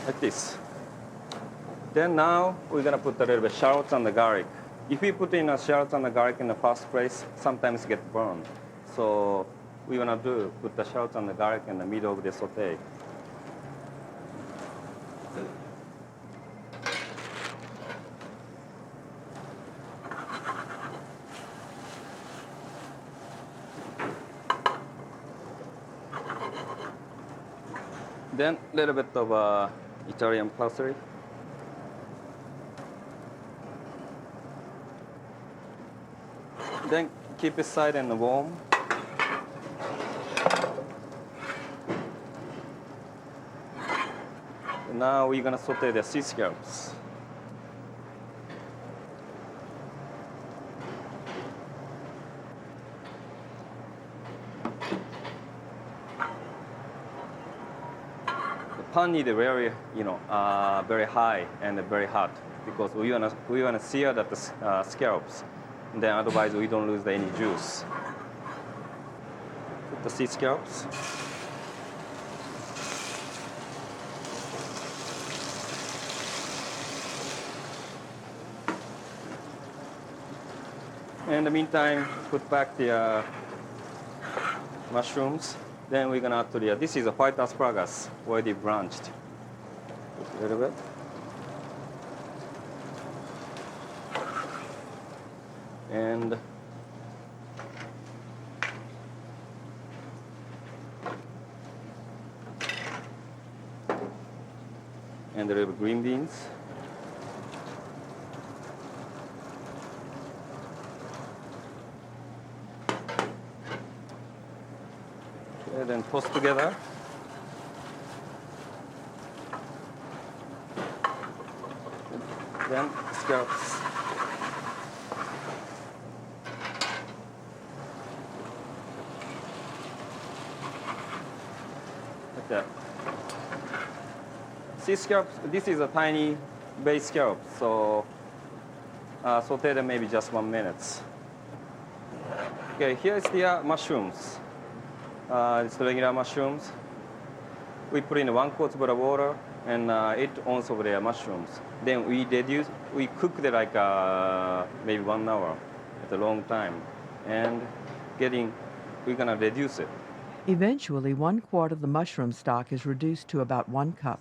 like this. Then now we're gonna put a little bit shallots and the garlic. If we put in a shallots and the garlic in the first place, sometimes get burned. So we're gonna put the shallots and the garlic in the middle of the saute. Then a little bit of Italian parsley. Then keep it side and warm. Now we're gonna saute the sea scallops. The pan need very, very high and very hot because we wanna sear that the scallops. Then otherwise we don't lose any juice. Put the sea scallops. In the meantime, put back the mushrooms. Then we're gonna add to this is a white asparagus, already blanched. A little bit. And a little bit green beans. Okay, then toss together. Then scallops. Like that. Sea scallops, this is a tiny bay scallop, so saute them maybe just 1 minute. Okay, here is the mushrooms. It's the regular mushrooms. We put in 1 quart of water and 8 ounces of the mushrooms. Then we cook it like maybe 1 hour at a long time. And we're gonna reduce it. Eventually, 1 quart of the mushroom stock is reduced to about 1 cup.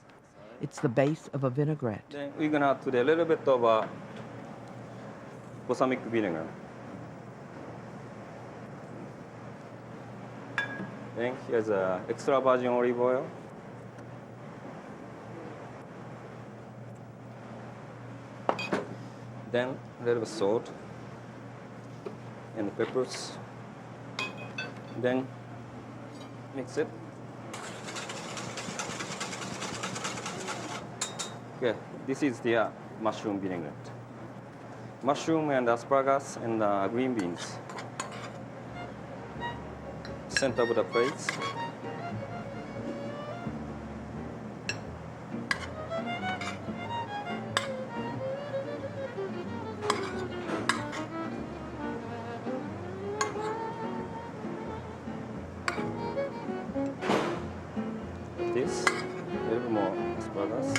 It's the base of a vinaigrette. Then we're gonna add to a little bit of balsamic vinegar. Then here's extra virgin olive oil. Then a little bit salt and peppers. Then mix it. Okay, this is the mushroom vinaigrette. Mushroom and asparagus and green beans. Center of the plates. This, a little more asparagus.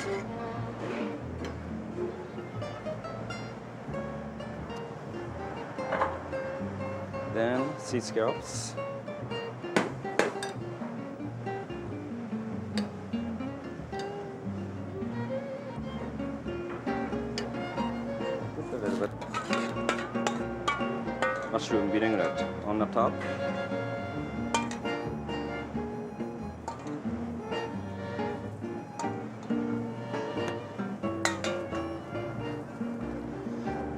Then sea scallops. Put a little bit mushroom vinaigrette on the top.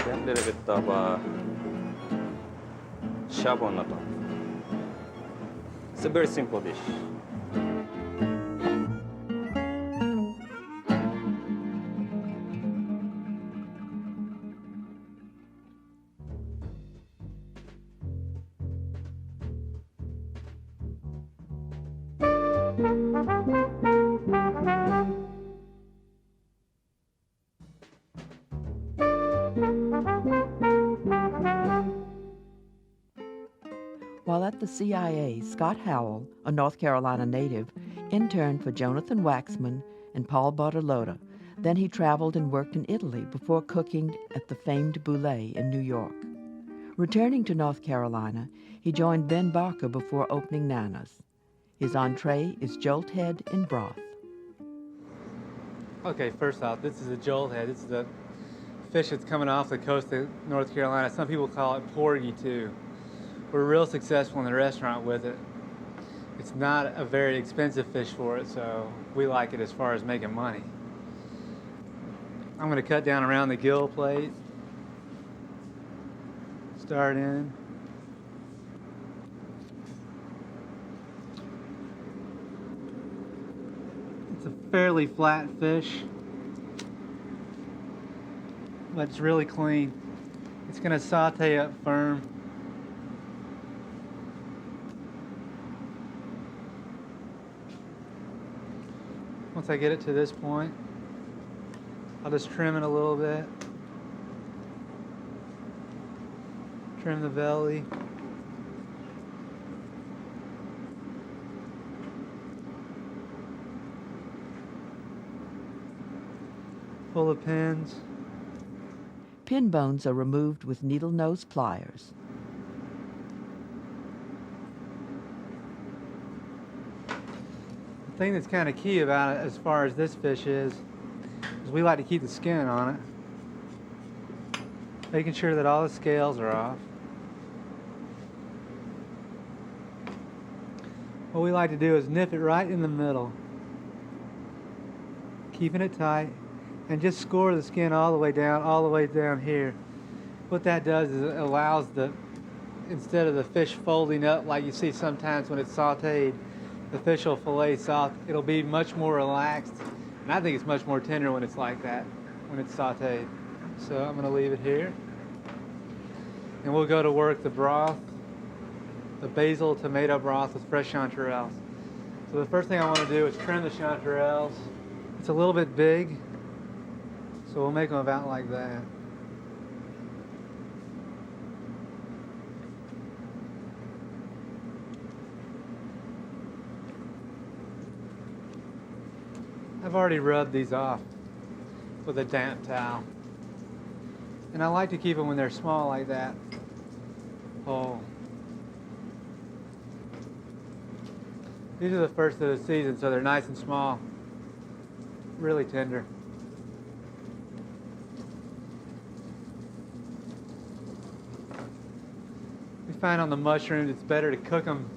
Then a little bit of shab on the top. It's a very simple dish. While at the CIA, Scott Howell, a North Carolina native, interned for Jonathan Waxman and Paul Bartolota. Then he traveled and worked in Italy before cooking at the famed Boulé in New York. Returning to North Carolina, he joined Ben Barker before opening Nana's. His entree is jolt head in broth. Okay, first off, this is a jolt head. This is the fish that's coming off the coast of North Carolina. Some people call it porgy too. We're real successful in the restaurant with it. It's not a very expensive fish for it, so we like it as far as making money. I'm going to cut down around the gill plate. Start in. It's a fairly flat fish, but it's really clean. It's going to saute up firm. Once I get it to this point, I'll just trim it a little bit. Trim the belly. Pull the pins. Pin bones are removed with needle nose pliers. The thing that's kind of key about it as far as this fish is we like to keep the skin on it, making sure that all the scales are off. What we like to do is nip it right in the middle, keeping it tight, and just score the skin all the way down here. What that does is it allows instead of the fish folding up like you see sometimes when it's sauteed, the fish will fillet soft. It'll be much more relaxed, and I think it's much more tender when it's like that, when it's sauteed. So I'm gonna leave it here, and we'll go to work the broth, the basil tomato broth with fresh chanterelles. So the first thing I want to do is trim the chanterelles. It's a little bit big, so we'll make them about like that. I've already rubbed these off with a damp towel. And I like to keep them when they're small like that whole. These are the first of the season, so they're nice and small, really tender. We find on the mushrooms it's better to cook them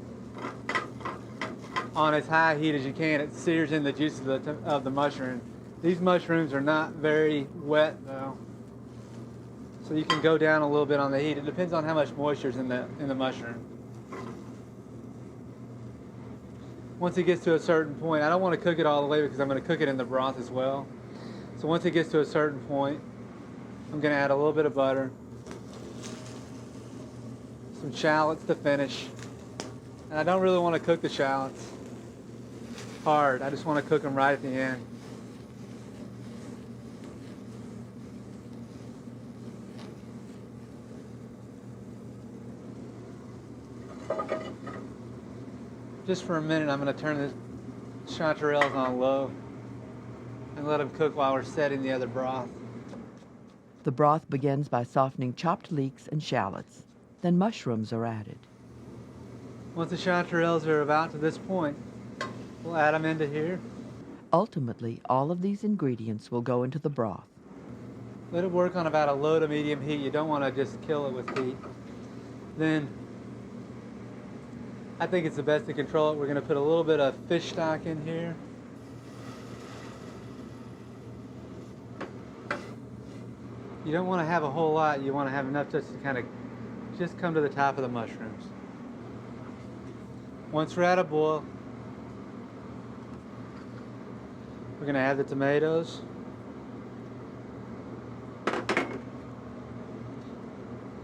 on as high heat as you can. It sears in the juices of the mushroom. These mushrooms are not very wet though, so you can go down a little bit on the heat. It depends on how much moisture is in the mushroom. Once it gets to a certain point, I don't want to cook it all the way because I'm going to cook it in the broth as well. So once it gets to a certain point, I'm going to add a little bit of butter, some shallots to finish. And I don't really want to cook the shallots hard. I just want to cook them right at the end. Just for a minute, I'm going to turn the chanterelles on low and let them cook while we're setting the other broth. The broth begins by softening chopped leeks and shallots. Then mushrooms are added. Once the chanterelles are about to this point, we'll add them into here. Ultimately, all of these ingredients will go into the broth. Let it work on about a low to medium heat. You don't want to just kill it with heat. Then I think it's the best to control it. We're going to put a little bit of fish stock in here. You don't want to have a whole lot. You want to have enough just to kind of just come to the top of the mushrooms. Once we're at a boil, we're going to add the tomatoes.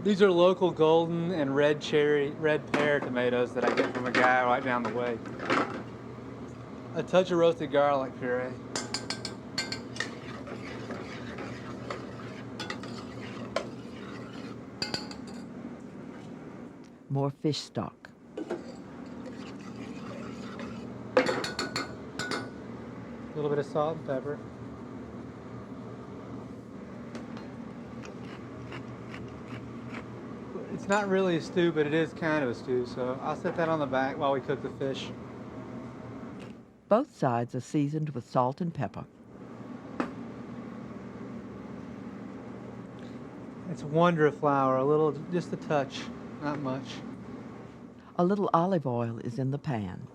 These are local golden and red pear tomatoes that I get from a guy right down the way. A touch of roasted garlic puree. More fish stock. little bit of salt and pepper. It's not really a stew, but it is kind of a stew, so I'll set that on the back while we cook the fish. Both sides are seasoned with salt and pepper. It's wonder flour, a little, just a touch, not much. A little olive oil is in the pan.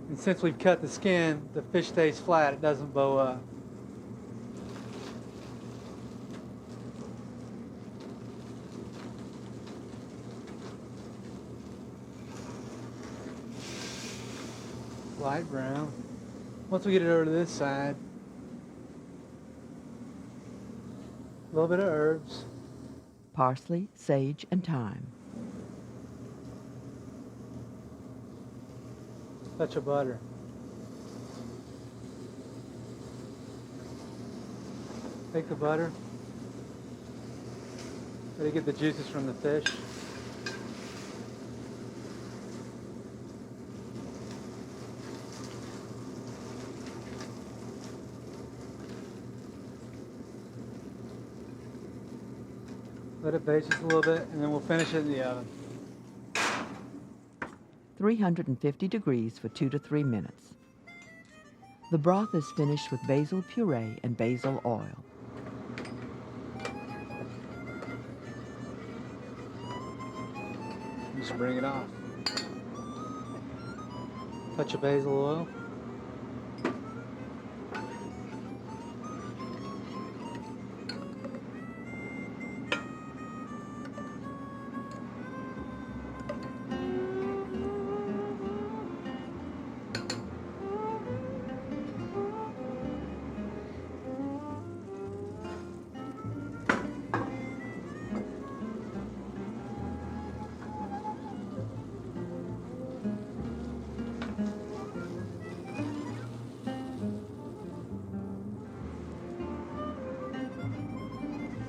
And since we've cut the skin, the fish stays flat, it doesn't bow up. Light brown. Once we get it over to this side, a little bit of herbs. Parsley, sage, and thyme. Touch of butter. Take the butter. Let it get the juices from the fish. Let it bake just a little bit, and then we'll finish it in the oven. 350 degrees for 2 to 3 minutes. The broth is finished with basil puree and basil oil. Just bring it off. Touch of basil oil.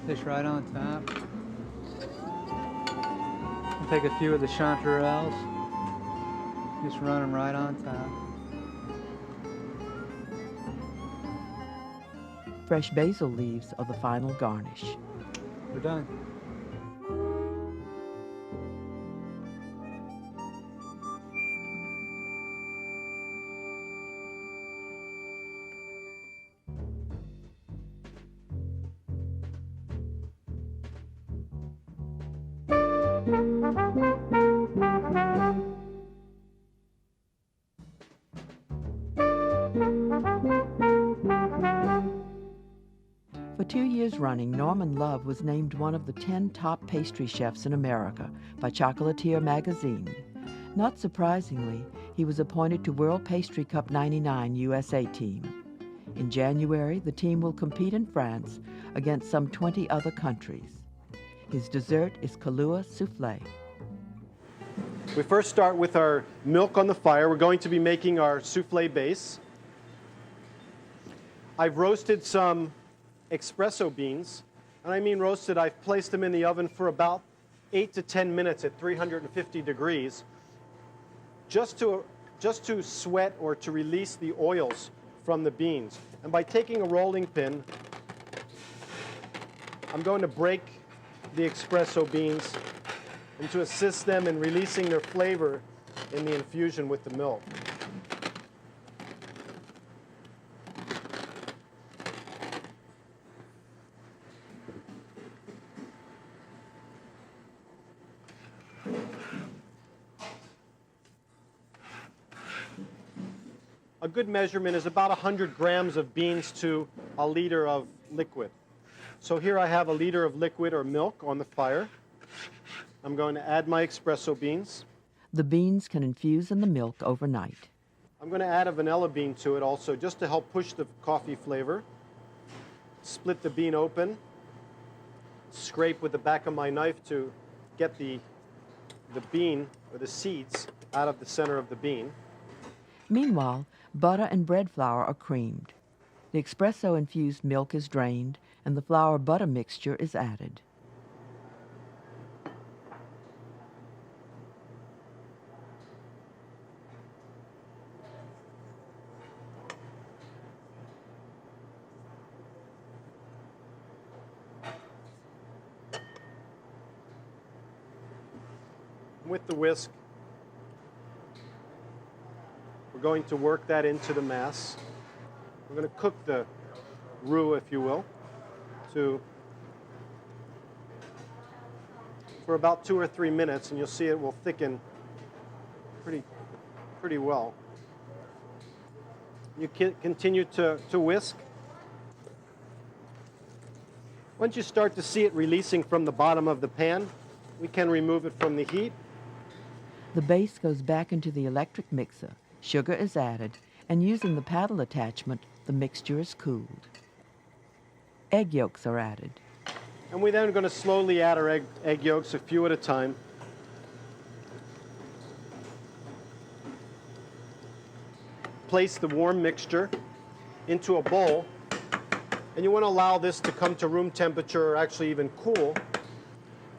Fish right on top. And take a few of the chanterelles. Just run them right on top. Fresh basil leaves are the final garnish. We're done. For 2 years running, Norman Love was named one of the 10 top pastry chefs in America by Chocolatier magazine. Not surprisingly, he was appointed to World Pastry Cup 99 USA team. In January, the team will compete in France against some 20 other countries. His dessert is Kahlua soufflé. We first start with our milk on the fire. We're going to be making our soufflé base. I've roasted some espresso beans, and I mean roasted. I've placed them in the oven for about 8 to 10 minutes at 350 degrees, just to sweat or to release the oils from the beans. And by taking a rolling pin, I'm going to break the espresso beans and to assist them in releasing their flavor in the infusion with the milk. A good measurement is about 100 grams of beans to a liter of liquid. So here I have a liter of liquid or milk on the fire. I'm going to add my espresso beans. The beans can infuse in the milk overnight. I'm going to add a vanilla bean to it also, just to help push the coffee flavor. Split the bean open. Scrape with the back of my knife to get the bean, or the seeds, out of the center of the bean. Meanwhile, butter and bread flour are creamed. The espresso-infused milk is drained, and the flour-butter mixture is added. With the whisk, we're going to work that into the mass. We're going to cook the roux, if you will, for about 2 or 3 minutes, and you'll see it will thicken pretty well. You continue to whisk. Once you start to see it releasing from the bottom of the pan, we can remove it from the heat. The base goes back into the electric mixer, sugar is added, and using the paddle attachment, the mixture is cooled. Egg yolks are added. And we're then going to slowly add our egg yolks, a few at a time. Place the warm mixture into a bowl, and you want to allow this to come to room temperature, or actually even cool,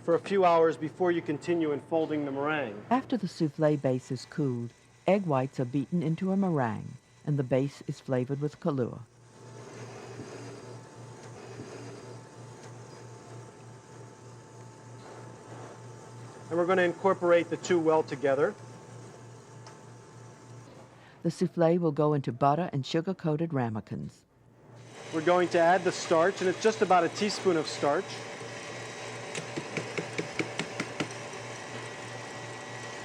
for a few hours before you continue in folding the meringue. After the souffle base is cooled, egg whites are beaten into a meringue, and the base is flavored with Kahlua. And we're going to incorporate the two well together. The souffle will go into butter and sugar-coated ramekins. We're going to add the starch, and it's just about a teaspoon of starch.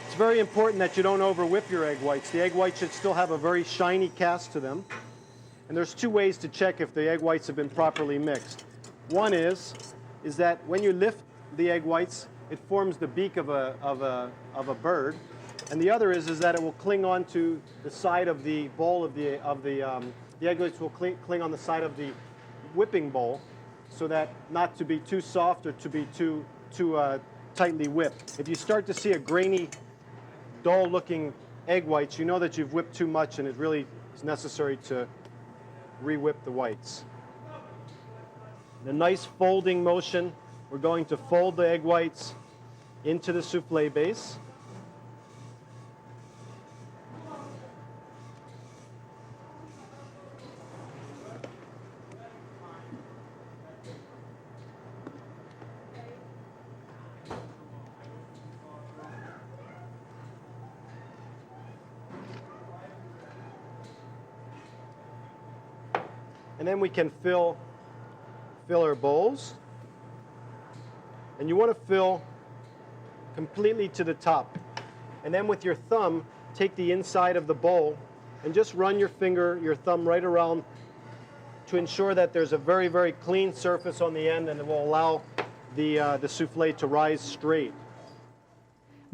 It's very important that you don't over-whip your egg whites. The egg whites should still have a very shiny cast to them. And there's two ways to check if the egg whites have been properly mixed. One is that when you lift the egg whites, it forms the beak of a bird. And the other is that it will cling onto the side of the bowl the egg whites will cling on the side of the whipping bowl, so that not to be too soft or to be too tightly whipped. If you start to see a grainy, dull-looking egg whites, you know that you've whipped too much, and it really is necessary to re-whip the whites. In a nice folding motion, we're going to fold the egg whites into the souffle base. And then we can fill our bowls. And you want to fill completely to the top. And then with your thumb, take the inside of the bowl and just run your thumb right around to ensure that there's a very, very clean surface on the end, and it will allow the souffle to rise straight.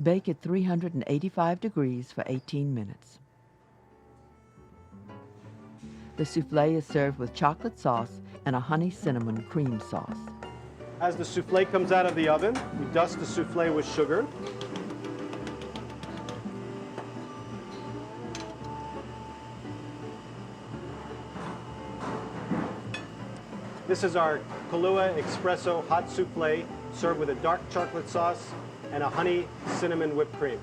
Bake at 385 degrees for 18 minutes. The souffle is served with chocolate sauce and a honey cinnamon cream sauce. As the souffle comes out of the oven, we dust the souffle with sugar. This is our Kahlua Espresso hot souffle, served with a dark chocolate sauce and a honey cinnamon whipped cream.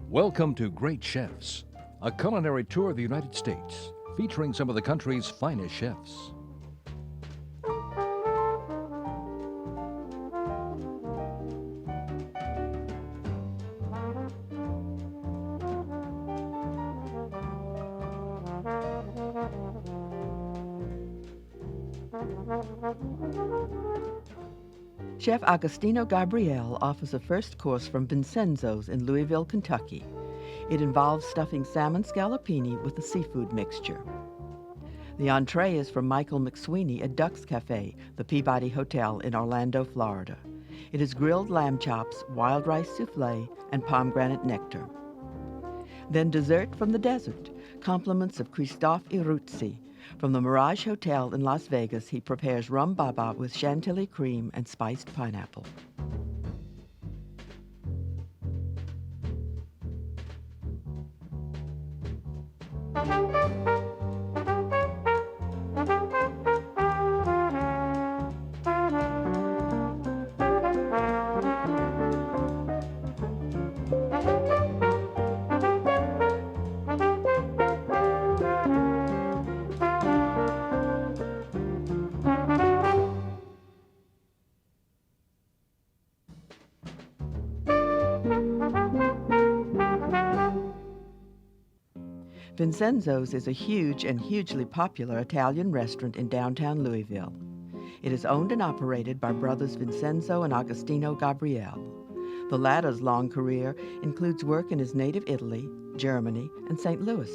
Welcome to Great Chefs, a culinary tour of the United States, featuring some of the country's finest chefs. Chef Agostino Gabriel offers a first course from Vincenzo's in Louisville, Kentucky. It involves stuffing salmon scallopini with a seafood mixture. The entree is from Michael McSweeney at Duck's Cafe, the Peabody Hotel in Orlando, Florida. It is grilled lamb chops, wild rice souffle, and pomegranate nectar. Then dessert from the desert, compliments of Christophe Iruzzi. From the Mirage Hotel in Las Vegas, he prepares rum baba with chantilly cream and spiced pineapple. Vincenzo's is a huge and hugely popular Italian restaurant in downtown Louisville. It is owned and operated by brothers Vincenzo and Agostino Gabriele. The latter's long career includes work in his native Italy, Germany, and St. Louis.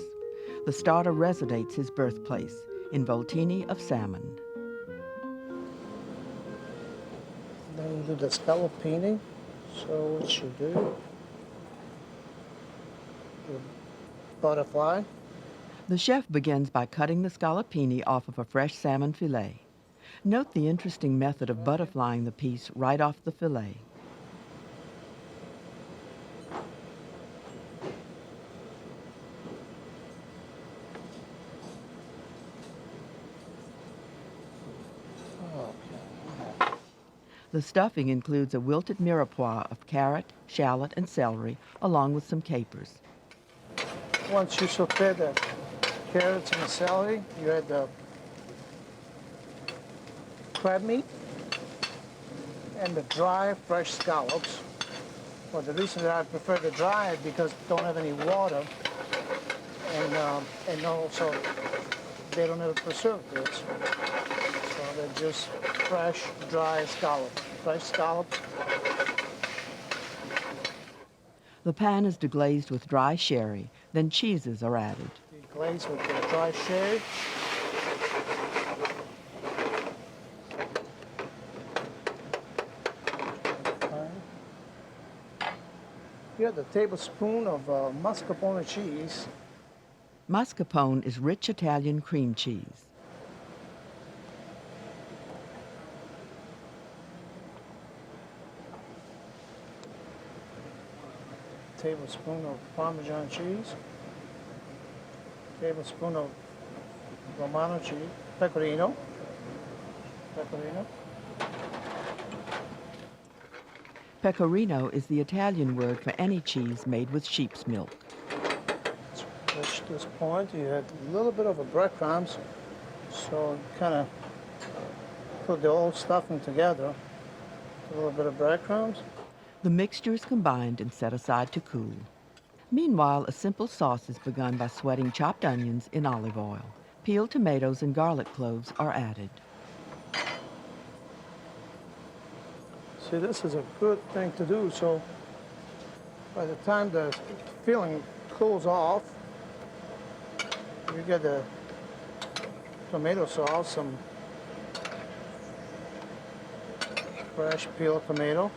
The starter resonates his birthplace, in Voltini of Salmon. Then you do the scallopini. So what you do, you butterfly. The chef begins by cutting the scallopini off of a fresh salmon fillet. Note the interesting method of butterflying the piece right off the fillet. The stuffing includes a wilted mirepoix of carrot, shallot, and celery, along with some capers. Once you saute the carrots and the celery, you add the crab meat and the dry, fresh scallops. Well, the reason that I prefer the dry is because they don't have any water, and also they don't have preservatives. So they're just fresh, dry scallops. Fresh scallops. The pan is deglazed with dry sherry, then cheeses are added. Glaze with the dry sherry. You have the tablespoon of mascarpone cheese. Mascarpone is rich Italian cream cheese. Tablespoon of Parmesan cheese. Tablespoon of Romano cheese. Pecorino. Pecorino is the Italian word for any cheese made with sheep's milk. To reach this point, you add a little bit of a breadcrumbs, so kind of put the whole stuffing together. A little bit of breadcrumbs. The mixture is combined and set aside to cool. Meanwhile, a simple sauce is begun by sweating chopped onions in olive oil. Peeled tomatoes and garlic cloves are added. See, this is a good thing to do, so by the time the filling cools off, you get the tomato sauce, some fresh peeled tomato,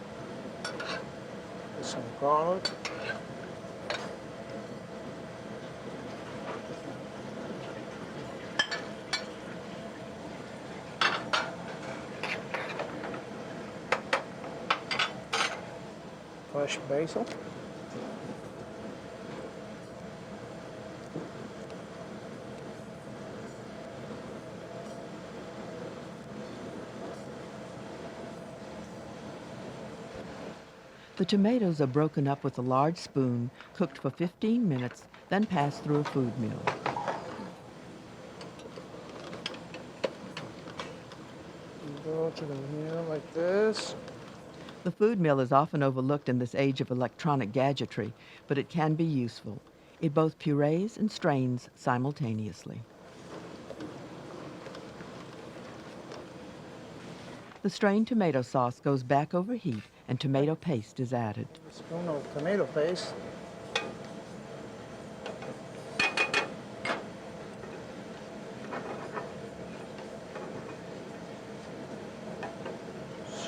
some garlic, fresh basil, The tomatoes are broken up with a large spoon, cooked for 15 minutes, then passed through a food mill. go to the mill like this. The food mill is often overlooked in this age of electronic gadgetry, but it can be useful. It both purees and strains simultaneously. The strained tomato sauce goes back over heat and tomato paste is added. A spoon of tomato paste.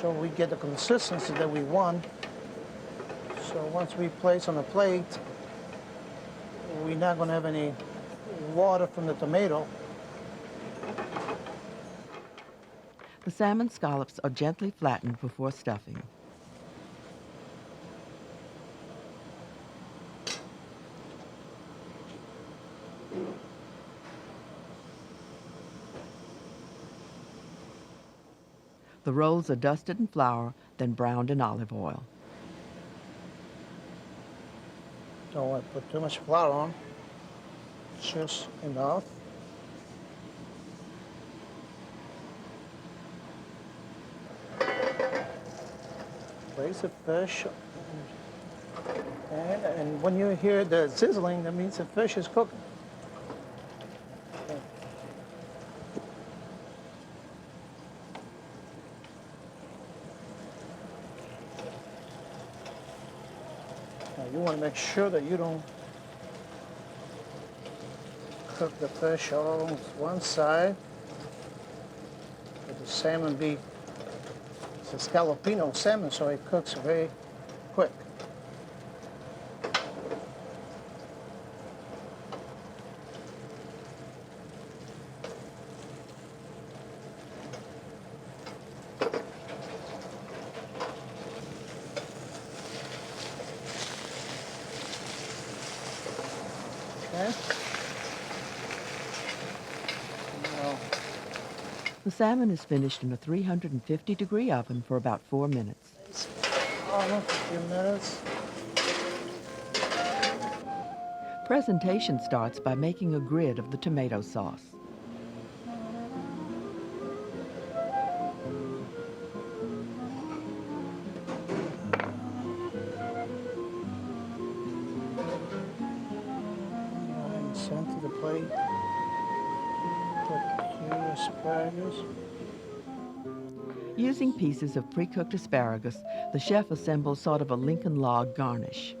so we get the consistency that we want. So once we place on the plate, we're not going to have any water from the tomato. The salmon scallops are gently flattened before stuffing. The rolls are dusted in flour, then browned in olive oil. Don't want to put too much flour on, just enough. Place the fish, and when you hear the sizzling, that means the fish is cooking. Now you want to make sure that you don't cook the fish on one side. Let the salmon be, it's a scallopino salmon, so it cooks very quick. Okay. Now, The salmon is finished in a 350-degree oven for about 4 minutes. almost a few minutes. Presentation starts by making a grid of the tomato sauce. And center the plate. Put 2 asparagus. Using pieces of pre-cooked asparagus, the chef assembles sort of a Lincoln log garnish.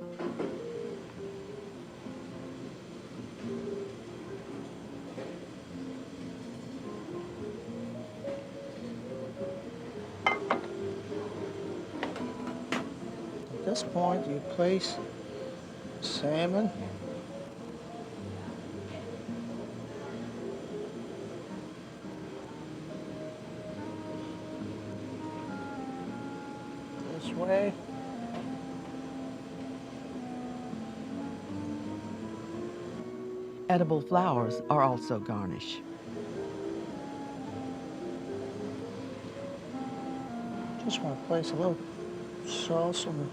At this point, you place salmon. This way. Edible flowers are also garnish. Just want to place a little sauce on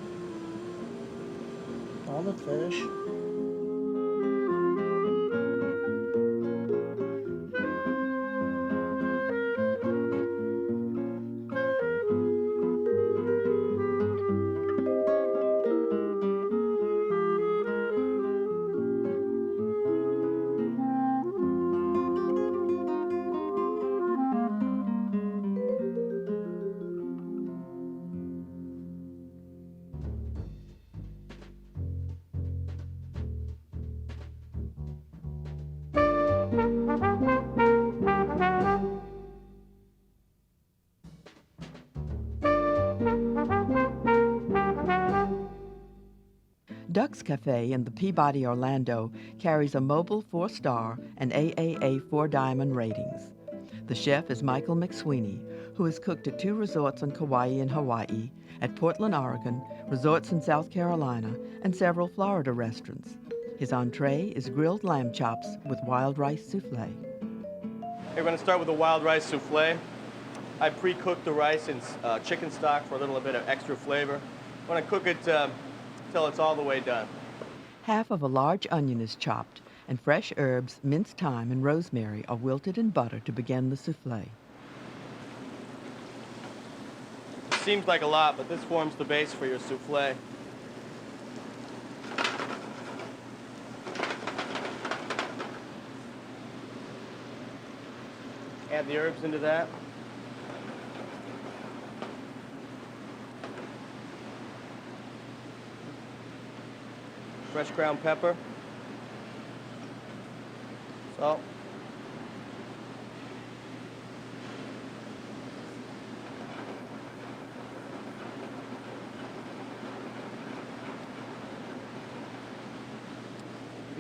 the fish. Duck's Cafe in the Peabody, Orlando carries a mobile 4-star and AAA 4-diamond ratings. The chef is Michael McSweeney, who has cooked at 2 resorts on Kauai and Hawaii, at Portland, Oregon, resorts in South Carolina, and several Florida restaurants. His entree is grilled lamb chops with wild rice souffle. We're going to start with the wild rice souffle. I pre-cooked the rice in chicken stock for a little bit of extra flavor. I'm going to cook it till it's all the way done. Half of a large onion is chopped, and fresh herbs, minced thyme, and rosemary are wilted in butter to begin the souffle. It seems like a lot, but this forms the base for your souffle. Add the herbs into that. Fresh ground pepper, salt,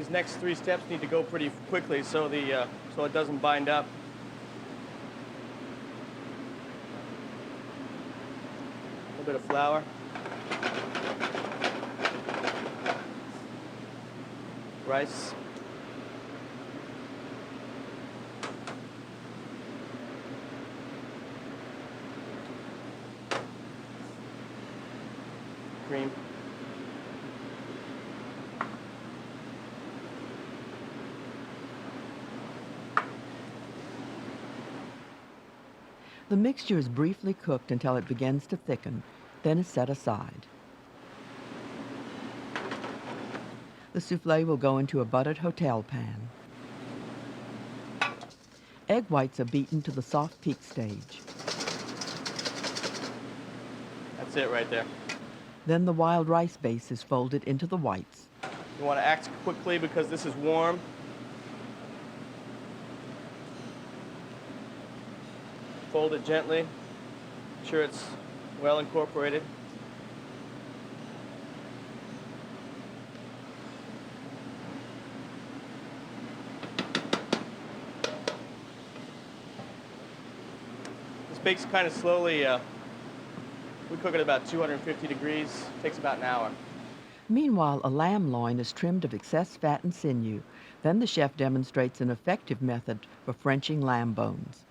These next 3 steps need to go pretty quickly so so it doesn't bind up. A little bit of flour. Rice. Cream. The mixture is briefly cooked until it begins to thicken, then is set aside. The souffle will go into a buttered hotel pan. Egg whites are beaten to the soft peak stage. That's it right there. Then the wild rice base is folded into the whites. You want to act quickly because this is warm. Fold it gently. Make sure it's well incorporated. This bakes kind of slowly. We cook it about 250 degrees. Takes about an hour. Meanwhile, a lamb loin is trimmed of excess fat and sinew. Then the chef demonstrates an effective method for Frenching lamb bones.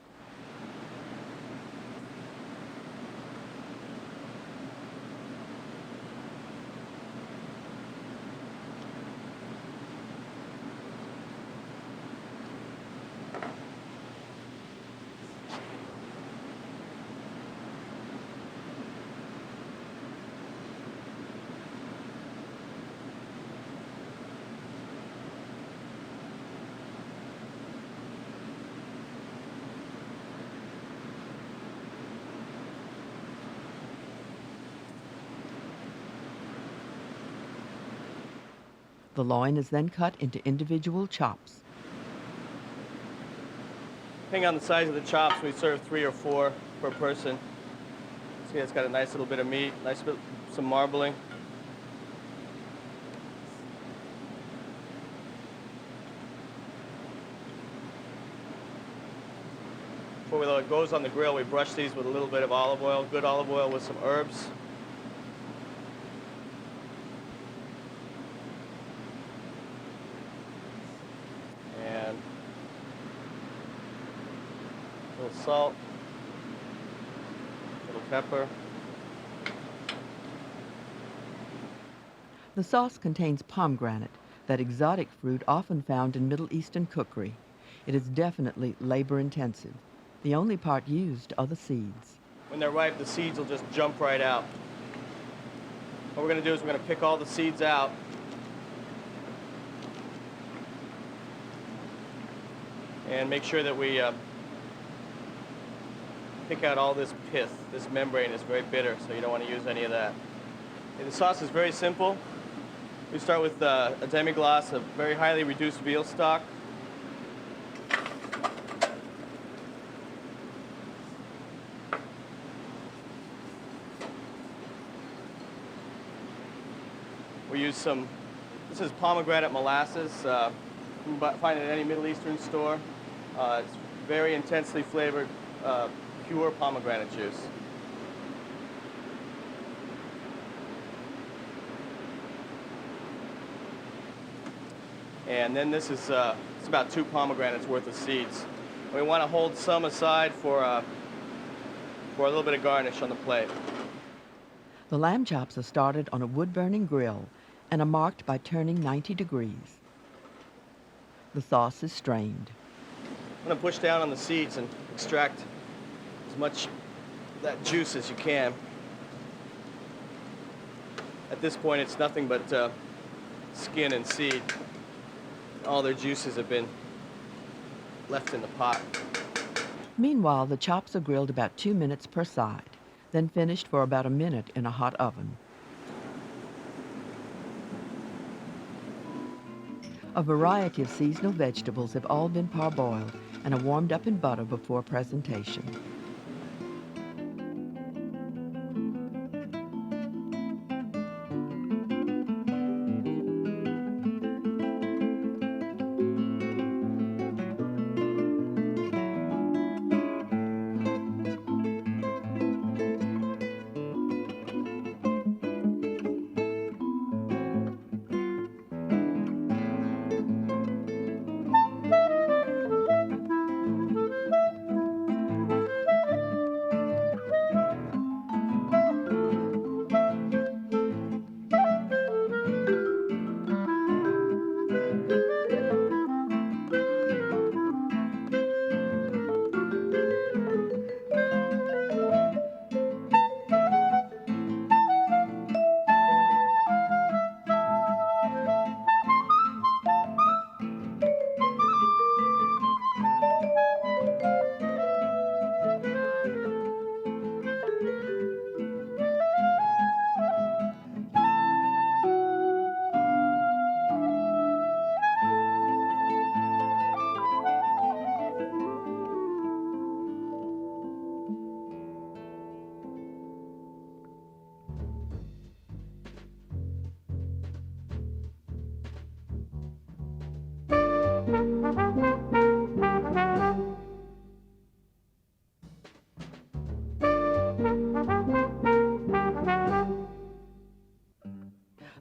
The loin is then cut into individual chops. Depending on the size of the chops, we serve 3 or 4 per person. See, it's got a nice little bit of meat, some marbling. Before it goes on the grill, we brush these with a little bit of olive oil, good olive oil with some herbs. And a little salt, a little pepper. The sauce contains pomegranate, that exotic fruit often found in Middle Eastern cookery. It is definitely labor-intensive. The only part used are the seeds. When they're ripe, the seeds will just jump right out. What we're going to do is we're going to pick all the seeds out. And make sure that we pick out all this pith. This membrane is very bitter, so you don't want to use any of that. Okay, the sauce is very simple. We start with a demi-glace of very highly reduced veal stock. We use this is pomegranate molasses. You can find it at any Middle Eastern store. It's very intensely flavored, pure pomegranate juice. And then this is it's about 2 pomegranates worth of seeds. We want to hold some aside for a little bit of garnish on the plate. The lamb chops are started on a wood-burning grill and are marked by turning 90 degrees. The sauce is strained. I'm going to push down on the seeds and extract as much of that juice as you can. At this point, it's nothing but skin and seed. All their juices have been left in the pot. Meanwhile, the chops are grilled about 2 minutes per side, then finished for about a minute in a hot oven. A variety of seasonal vegetables have all been parboiled and are warmed up in butter before presentation.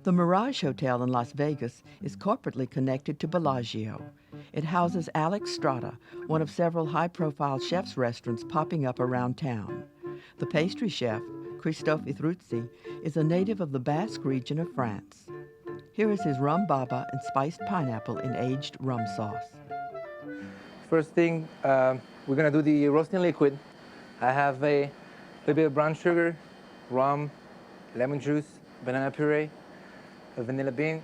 The Mirage Hotel in Las Vegas is corporately connected to Bellagio. It houses Alex Strata, one of several high-profile chefs' restaurants popping up around town. The pastry chef, Christophe Itruzzi, is a native of the Basque region of France. Here is his rum baba and spiced pineapple in aged rum sauce. First thing, we're gonna do the roasting liquid. I have a little bit of brown sugar, rum, lemon juice, banana puree, a vanilla bean,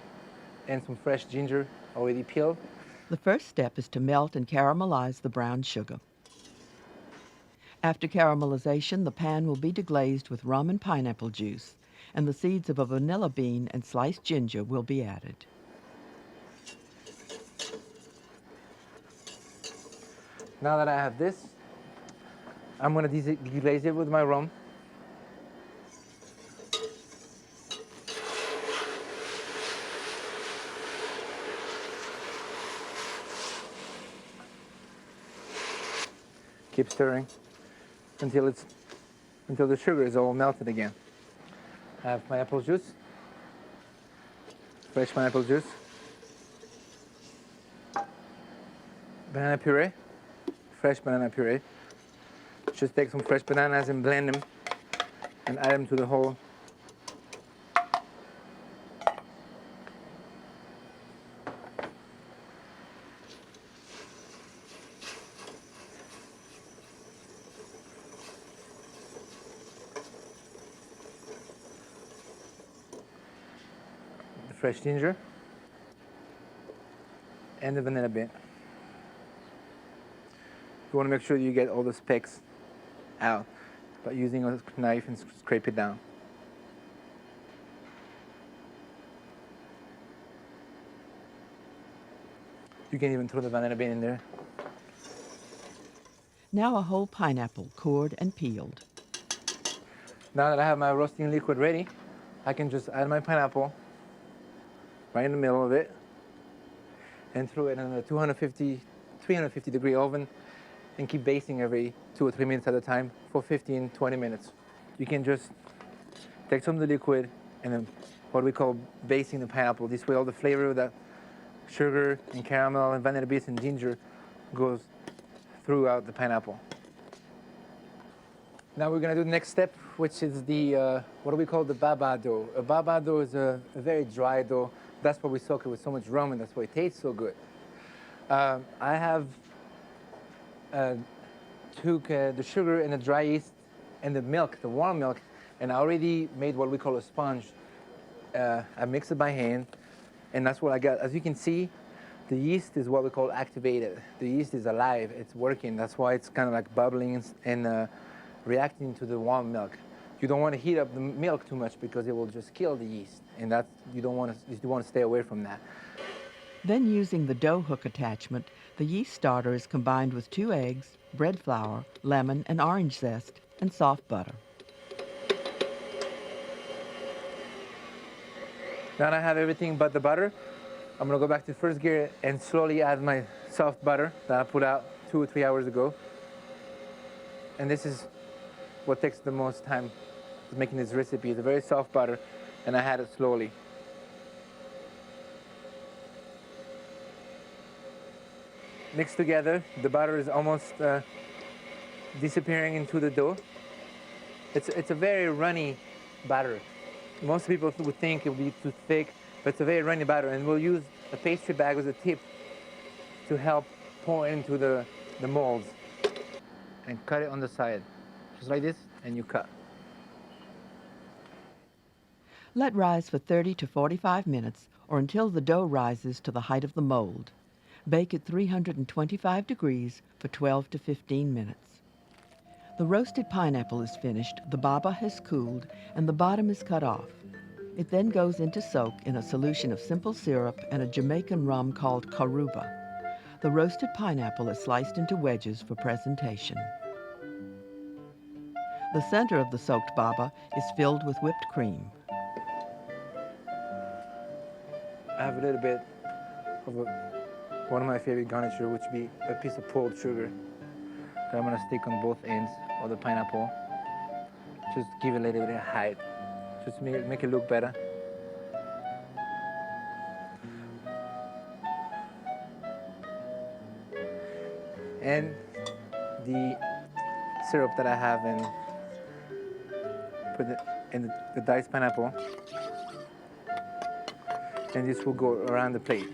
and some fresh ginger already peeled. The first step is to melt and caramelize the brown sugar. After caramelization, the pan will be deglazed with rum and pineapple juice, and the seeds of a vanilla bean and sliced ginger will be added. Now that I have this, I'm gonna deglaze it with my rum. Keep stirring until the sugar is all melted again. I have pineapple juice, fresh pineapple juice, banana puree, fresh banana puree. Just take some fresh bananas and blend them and add them to the whole. The fresh ginger and the vanilla bean. You want to make sure you get all the specks out by using a knife and scrape it down. You can even throw the banana bean in there. Now a whole pineapple, cored and peeled. Now that I have my roasting liquid ready, I can just add my pineapple right in the middle of it and throw it in a 350 degree oven and keep basting every 2 or 3 minutes at a time for 15, 20 minutes. You can just take some of the liquid and then what we call basting the pineapple. This way all the flavor of that sugar and caramel and vanilla beans and ginger goes throughout the pineapple. Now we're gonna do the next step, which is the, what do we call the baba dough? A baba dough is a very dry dough. That's why we soak it with so much rum and that's why it tastes so good. I have took the sugar and the dry yeast and the milk, the warm milk, and I already made what we call a sponge. I mixed it by hand, and that's what I got. As you can see, the yeast is what we call activated. The yeast is alive, it's working. That's why it's kind of like bubbling and reacting to the warm milk. You don't want to heat up the milk too much because it will just kill the yeast, and that's, you want to stay away from that. Then using the dough hook attachment, the yeast starter is combined with 2 eggs, bread flour, lemon and orange zest, and soft butter. Now that I have everything but the butter, I'm gonna go back to first gear and slowly add my soft butter that I put out 2 or 3 hours ago. And this is what takes the most time making this recipe. It's a very soft butter, and I add it slowly. Mixed together, the butter is almost disappearing into the dough. It's a very runny batter. Most people would think it would be too thick, but it's a very runny batter, and we'll use a pastry bag as a tip to help pour into the molds. And cut it on the side, just like this, and you cut. Let rise for 30 to 45 minutes or until the dough rises to the height of the mold. Bake at 325 degrees for 12 to 15 minutes. The roasted pineapple is finished, the baba has cooled, and the bottom is cut off. It then goes into soak in a solution of simple syrup and a Jamaican rum called karuba. The roasted pineapple is sliced into wedges for presentation. The center of the soaked baba is filled with whipped cream. I have a little bit of one of my favorite garniture, which would be a piece of pulled sugar that I'm gonna stick on both ends of the pineapple. Just give it a little bit of height, just make it look better. and the syrup that I have and put it in the diced pineapple. And this will go around the plate.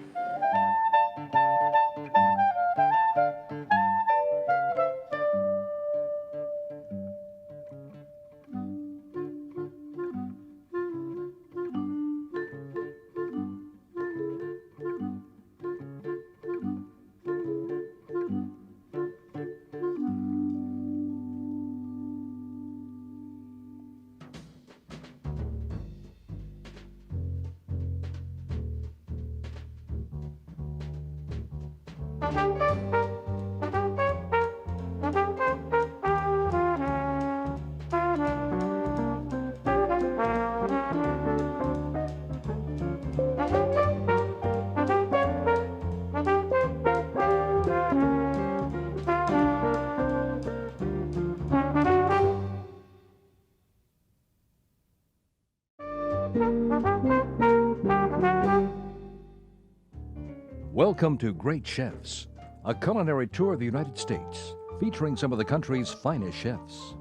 Welcome to Great Chefs, a culinary tour of the United States, featuring some of the country's finest chefs.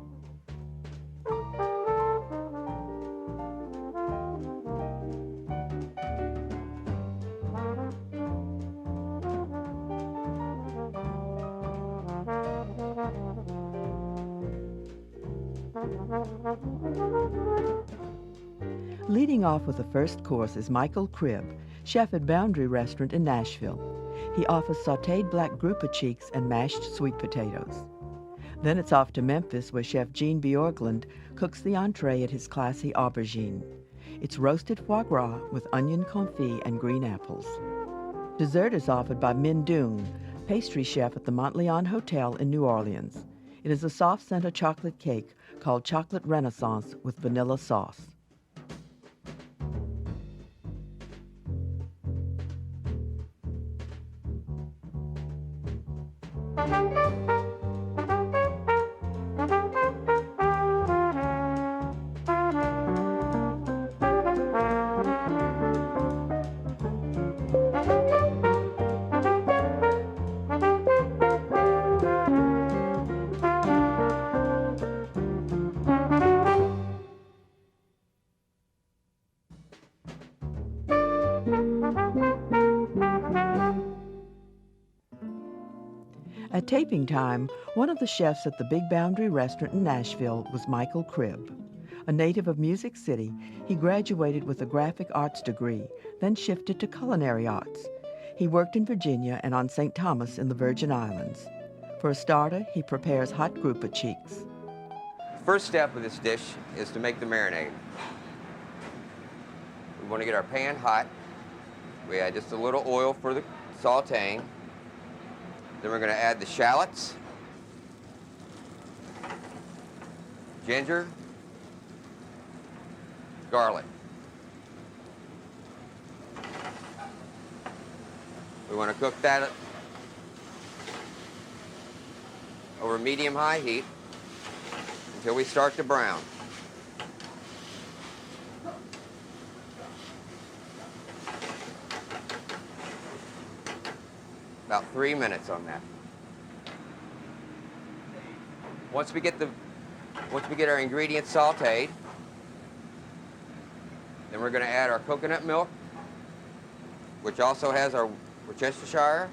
Leading off with the first course is Michael Cribb, chef at Boundary Restaurant in Nashville. He offers sautéed black grouper cheeks and mashed sweet potatoes. Then it's off to Memphis, where Chef Gene Bjorklund cooks the entree at his classy aubergine. It's roasted foie gras with onion confit and green apples. Dessert is offered by Min Doon, pastry chef at the Montleon Hotel in New Orleans. It is a soft center chocolate cake called Chocolate Renaissance with vanilla sauce. At taping time, one of the chefs at the Big Boundary Restaurant in Nashville was Michael Cribb. A native of Music City, he graduated with a graphic arts degree, then shifted to culinary arts. He worked in Virginia and on St. Thomas in the Virgin Islands. For a starter, he prepares hot grouper cheeks. First step of this dish is to make the marinade. We want to get our pan hot. We add just a little oil for the sauteing. Then we're going to add the shallots, ginger, garlic. We want to cook that over medium-high heat until we start to brown. About 3 minutes on that. Once we get our ingredients sautéed, then we're going to add our coconut milk, which also has our Worcestershire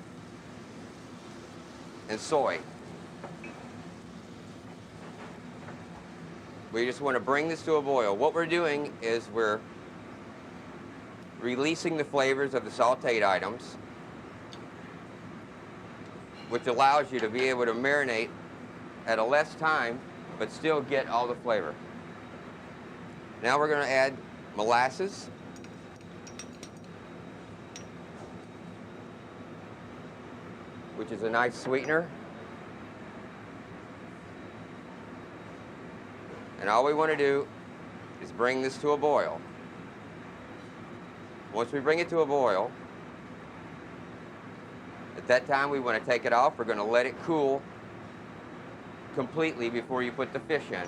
and soy. We just want to bring this to a boil. What we're doing is we're releasing the flavors of the sautéed items, which allows you to be able to marinate at a less time, but still get all the flavor. Now we're going to add molasses, which is a nice sweetener. And all we want to do is bring this to a boil. Once we bring it to a boil, at that time, we want to take it off. We're going to let it cool completely before you put the fish in.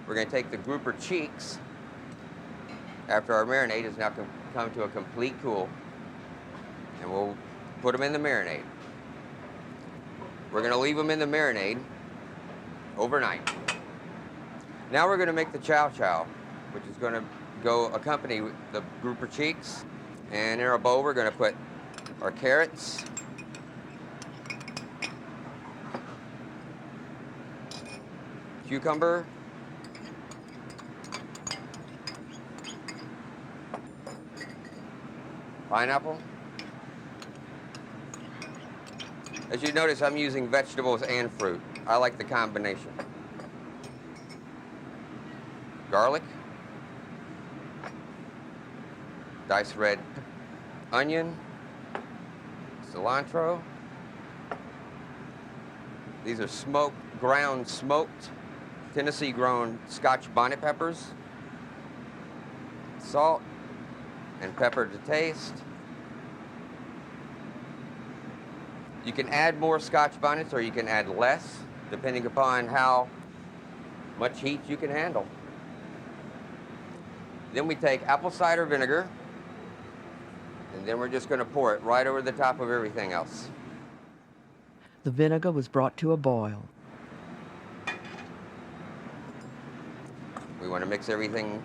We're going to take the grouper cheeks after our marinade has now come to a complete cool, and we'll put them in the marinade. We're going to leave them in the marinade overnight. Now we're going to make the chow chow, which is going to go accompany the grouper cheeks. And in our bowl, we're going to put our carrots, cucumber, pineapple. As you notice, I'm using vegetables and fruit. I like the combination. Garlic, diced red onion, cilantro. These are ground smoked Tennessee grown Scotch bonnet peppers, salt and pepper to taste. You can add more Scotch bonnets or you can add less, depending upon how much heat you can handle. Then we take apple cider vinegar, and then we're just going to pour it right over the top of everything else. The vinegar was brought to a boil. We want to mix everything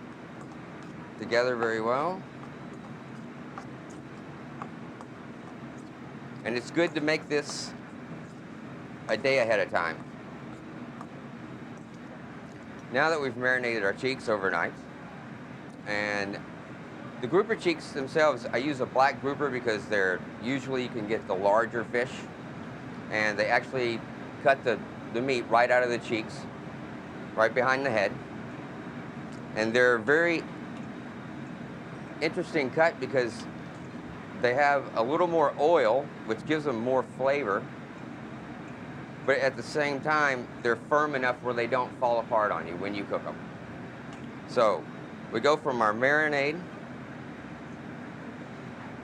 together very well. And it's good to make this a day ahead of time. Now that we've marinated our cheeks overnight, and the grouper cheeks themselves, I use a black grouper because usually you can get the larger fish, and they actually cut the meat right out of the cheeks, right behind the head. And they're a very interesting cut because they have a little more oil, which gives them more flavor, but at the same time, they're firm enough where they don't fall apart on you when you cook them. So we go from our marinade,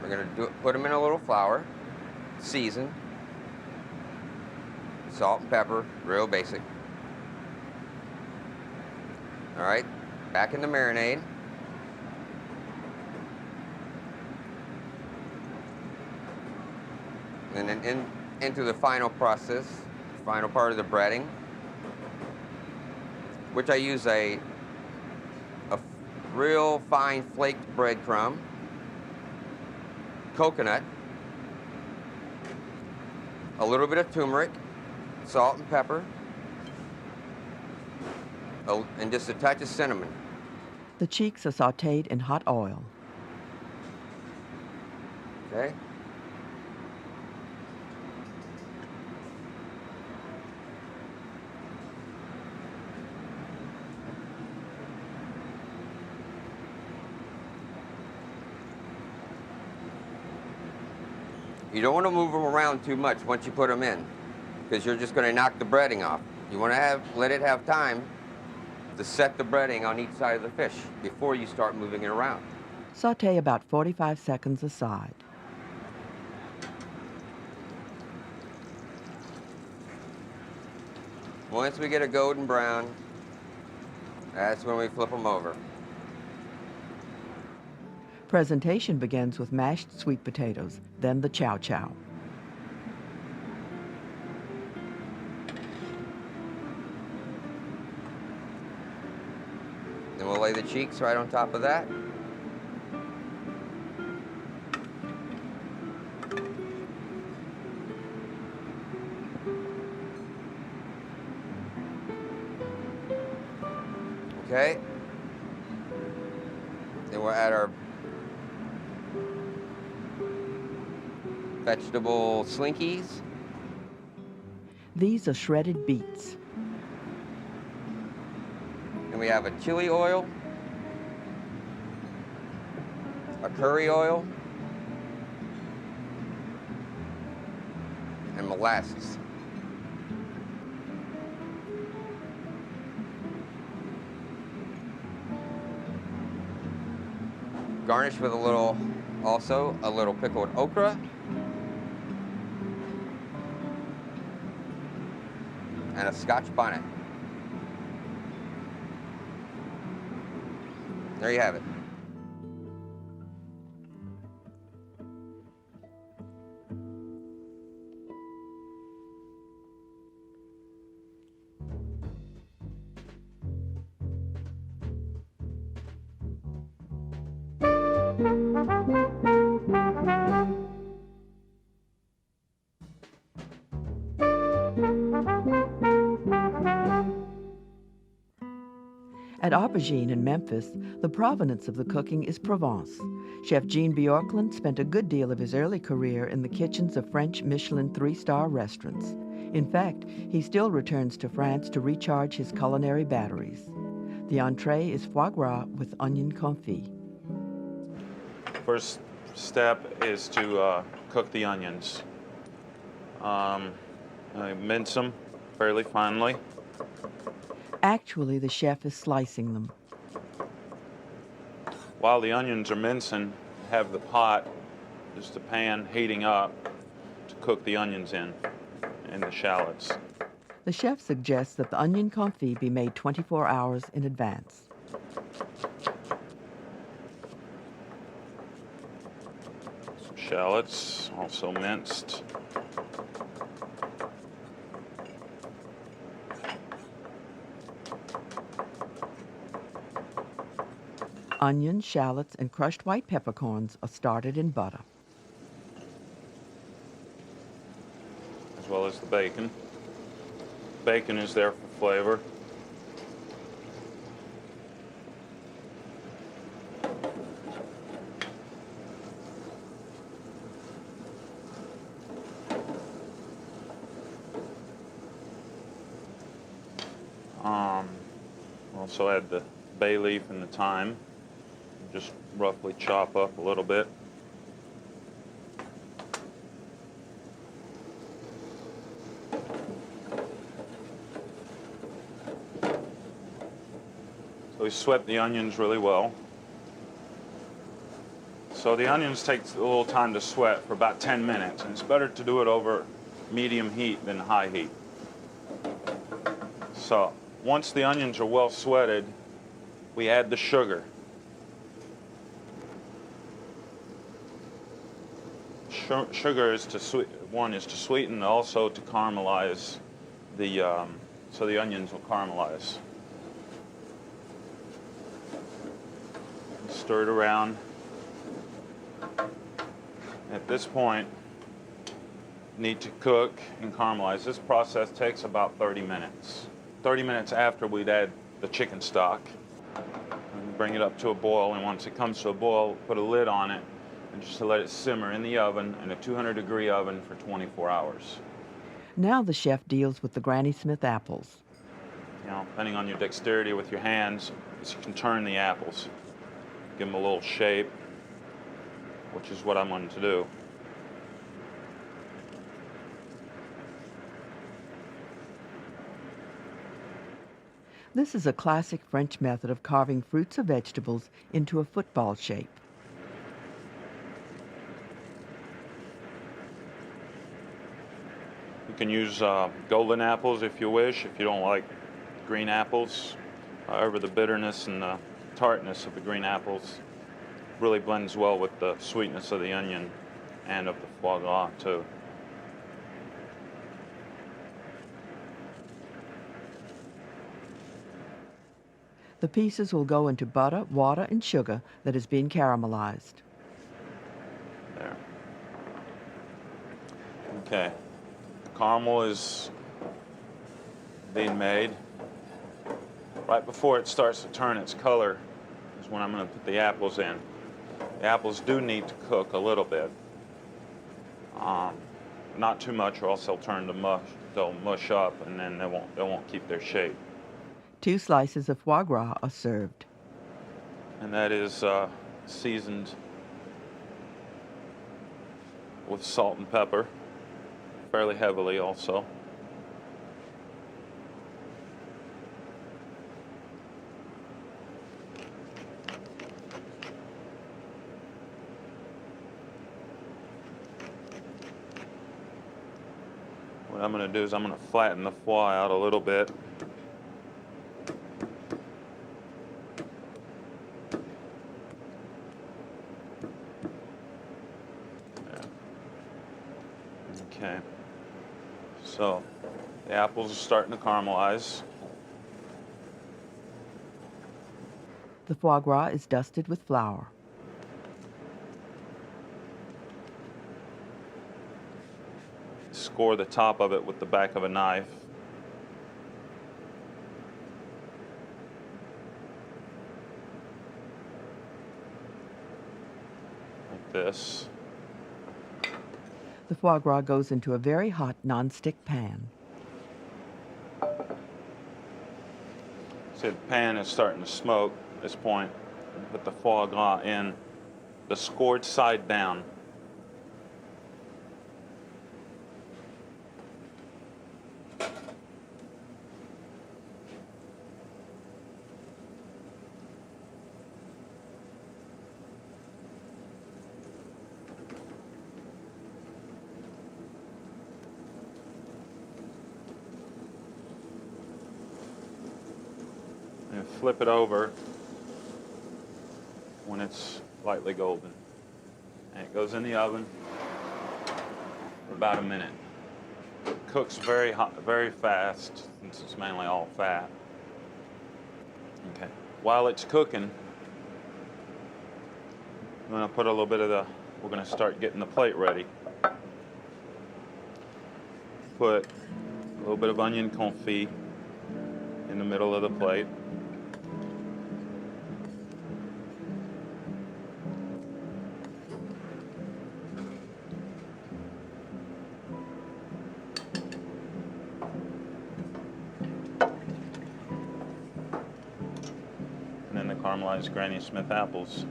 we're gonna put them in a little flour, season, salt and pepper, real basic. All right, back in the marinade. And then into the final process, final part of the breading, which I use a real fine flaked breadcrumb, coconut, a little bit of turmeric, salt and pepper, and just a touch of cinnamon. The cheeks are sautéed in hot oil. Okay? You don't want to move them around too much once you put them in, because you're just going to knock the breading off. You want to let it have time to set the breading on each side of the fish before you start moving it around. Sauté about 45 seconds aside. Once we get a golden brown, that's when we flip them over. Presentation begins with mashed sweet potatoes, then the chow chow. Then we'll lay the cheeks right on top of that. Okay. Then we'll add our vegetable slinkies. These are shredded beets. And we have a chili oil, a curry oil, and molasses. Garnish with a little pickled okra. And a Scotch bonnet. There you have it. At Aubergine in Memphis, the provenance of the cooking is Provence. Chef Jean Bjorklund spent a good deal of his early career in the kitchens of French Michelin three-star restaurants. In fact, he still returns to France to recharge his culinary batteries. The entree is foie gras with onion confit. First step is to cook the onions. I mince them fairly finely. Actually, the chef is slicing them. While the onions are mincing, have the pot, just a pan heating up to cook the onions in and the shallots. The chef suggests that the onion confit be made 24 hours in advance. Some shallots, also minced. Onions, shallots, and crushed white peppercorns are started in butter. As well as the bacon. Bacon is there for flavor. Also add the bay leaf and the thyme. Just roughly chop up a little bit. So we sweat the onions really well. So the onions take a little time to sweat for about 10 minutes, and it's better to do it over medium heat than high heat. So once the onions are well sweated, we add the sugar. Sugar is to sweeten, also to caramelize so the onions will caramelize. Stir it around. At this point, need to cook and caramelize. This process takes about 30 minutes. 30 minutes after we'd add the chicken stock. And bring it up to a boil, and once it comes to a boil, put a lid on it and just to let it simmer in the oven, in a 200-degree oven for 24 hours. Now the chef deals with the Granny Smith apples. You know, depending on your dexterity with your hands, you can turn the apples. Give them a little shape, which is what I'm going to do. This is a classic French method of carving fruits or vegetables into a football shape. You can use golden apples if you wish, if you don't like green apples. However, the bitterness and the tartness of the green apples really blends well with the sweetness of the onion and of the foie gras too. The pieces will go into butter, water, and sugar that has been caramelized. There. Okay. The caramel is being made. Right before it starts to turn its color is when I'm going to put the apples in. The apples do need to cook a little bit. Not too much, or else they'll turn to mush. They'll mush up, and then they won't keep their shape. 2 slices of foie gras are served. And that is seasoned with salt and pepper, fairly heavily also. What I'm going to do is I'm going to flatten the foie out a little bit. Okay, so the apples are starting to caramelize. The foie gras is dusted with flour. score the top of it with the back of a knife. Like this. The foie gras goes into a very hot nonstick pan. See, the pan is starting to smoke at this point. Put the foie gras in the scored side down. And flip it over when it's lightly golden. And it goes in the oven for about a minute. It cooks very hot, very fast, since it's mainly all fat. Okay. While it's cooking, I'm gonna put a little bit of we're gonna start getting the plate ready. Put a little bit of onion confit in the middle of the plate. And then the caramelized Granny Smith apples.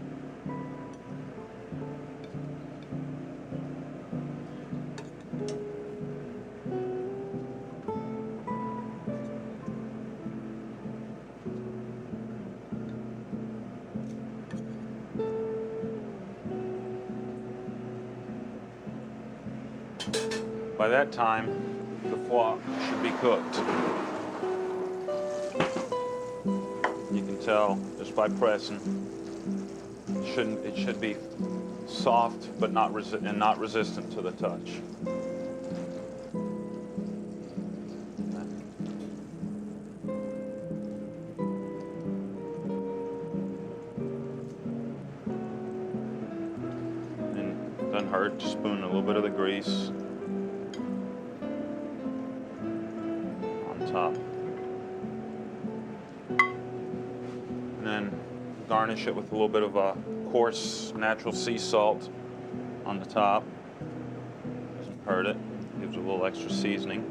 By that time, the foie should be cooked. You can tell just by pressing. It should be soft, but not resistant to the touch. And doesn't hurt to spoon a little bit of the grease on top. And then garnish it with a little bit of coarse natural sea salt on the top. Doesn't hurt it. Gives it a little extra seasoning.